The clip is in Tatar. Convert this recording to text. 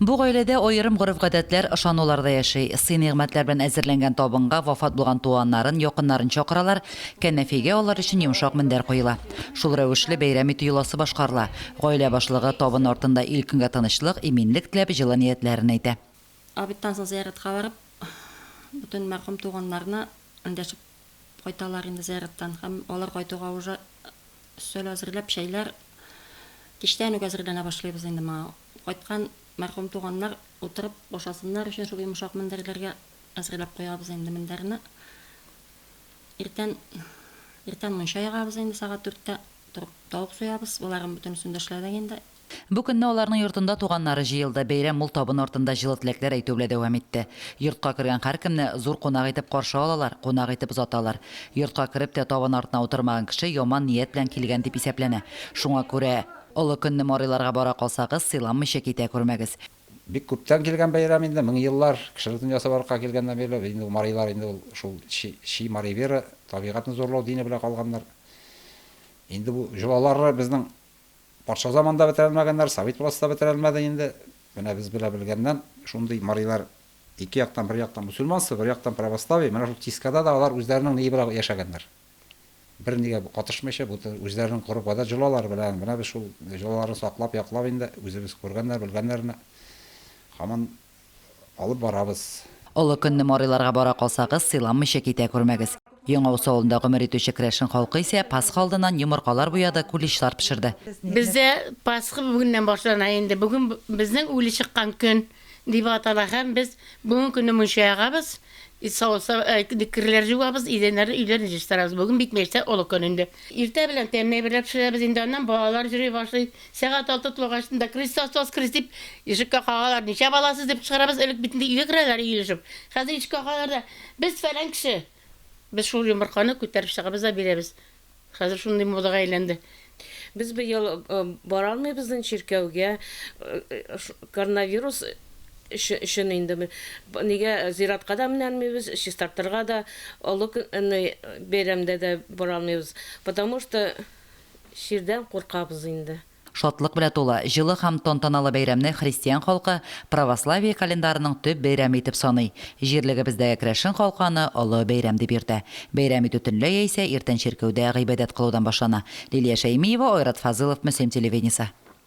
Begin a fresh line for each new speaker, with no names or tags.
Бу гаиләдә аерым гореф-гадәтләр, ышануларда яши. Сый-нигъмәтләр белән әзерләнгән табынга вафат булган туганнарын, якыннарын чакыралар, кәнәфигә алар өчен йомшак мендәр куела. Шул рәвешле бәйрәм итү йоласы башкарыла. Гаилә башлыгы табын артында ил көнгә тынычлык, иминлек теләп, җылы ниятләрен әйтә.
Абиттан соң зияратка барып, бүтән мәрхүм туганнарны эндәшеп кайталар инде зияраттан. Һәм алар кайтуга уже өстәл әзерләп, чәйләр кичтән үк әзерләнә башлыйбыз инде. Кайткан мәрхүм туганнар утырып башасыннар өчен шул йомшак мендәрләргә әзерләп куябыз инде мендәрне. Иртән мунча ягабыз инде сагать 4-тә торып табып суябыз. Буларның бөтенесен дә эшләдек инде.
Бу көнне аларның йортында туганнары җыелды. Бәйрәм мул табын артында җылы теләкләр әйтү белән дәвам итте. Йортка кергән һәркемне зур кунак итеп каршы алалар, кунак итеп озаталар. Йортка кереп тә табын артына утырмаган кеше яман ният белән килгән дип исәпләнә. Шуңа күрә олы көнне марыйларга бара калсагыз, сыйламыйча китә күрмәгез.
Бик күптән килгән бәйрәм инде, 1000 еллар кешеләрдән ясабарга килгәннән бирле инде марыйлар инде шул ши марый бера табигатны зурлау дине белән калганнар. Инде бу җылалары безнең патша заманда бетерелмәгәннәр, совет властьта бетерелмәде инде. Менә без белә белгәннән шундый марыйлар ике яктан, бер яктан мусульманство, бер яктан православие, менә шул тискада да алар үзләренең ни белән яшәгәннәр. Бер нигә катышмыйча бу үзләренең корып гадәт җылалары белән менә без шул җылаларны саклап, яклап инде үзебез күргәннәр, белгәннәрне һаман алып барабыз.
Олы көнне марыйларга бара калсагыз, сыйламыйча китә күрмәгез. Яңавыл авылында гомер итүче Керәшен халкы исә Пасха алдыннан йомыркалар буяды, куличлар пешерде.
Бездә Пасха бүгеннән башлана инде. Бүген безнең үле чыккан көн дип атала һәм без бүген көнне мунча ягабыз. Исауса кирләр җуабыз, идәннәр өйләрне җыштырабыз. Бүген бик мәчтә олы көнендә. Иртә белән тәмле берләп пешерәбез инде, аннан балалар җыри башлый. Сәгать 6 тулгачында Христос Христип ишеккә кагалар. Ничә баласыз дип чыгарабыз, элек битендә өйгә керәләр иелешеп. Хәзер ишеккә кагалар да без фәлән кеше. Без шул йомырканы күтәреп чыгабыз да бирәбез. Хәзер шундый модага әйләнде.
Без быел бара алмыйбыз чиркәүгә. Коронавирус өчен инде нигә зиратка да менәлмибез, чистартырга да, олы бәйрәмдә дә бара алмыйбыз. Потому что ширдән куркабыз инде.
Шатлык белән тула, җылы һәм тантаналы бәйрәмне христиан халкы православие календарының төп бәйрәме итеп саный. Җирлегебездәге Керәшен халкы аны олы бәйрәм дип йөртә. Бәйрәм итү төнлә яисә иртән чиркәүдә гыйбадәт кылудан башлана. Лилия Шәймиева, Айрат Фазылов, Мөслим телевидениесе.